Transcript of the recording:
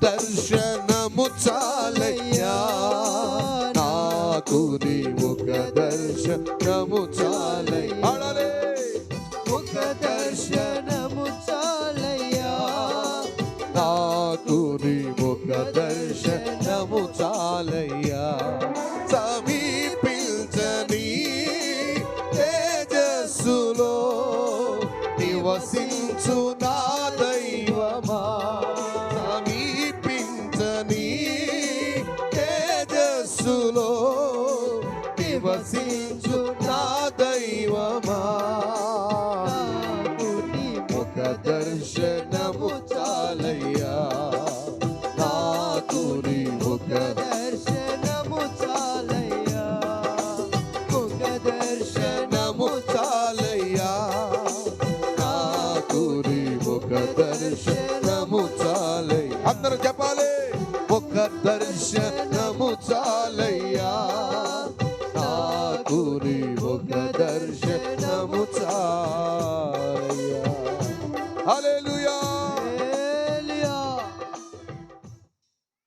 దర్శనము చాలయ్యా, నాకు నీ ఒక దర్శనము చాలయ్యా, ఒక దర్శనము చాలయ్యా, నాకు నీ ఒక దర్శనము చాలయ్యా. సమీపించని తేజస్సులో నివసించు నా దైవమా, సమీపించని తేజస్సులో నివసించు నా దైవమా, ఒక దర్శనము చాలయ్యా, నాకు నీ ఒక దర్శనము చాలయ్యా, ఒక దర్శనము చాలయ్యా, నాకు నీ ఒక దర్శనము చాలయ్యా. అందరూ చెప్పాలి, ఒక దర్శనము చాలయ్యా, నాకు నీ ఒక దర్శనము చాలయ్యా. హల్లెలూయా.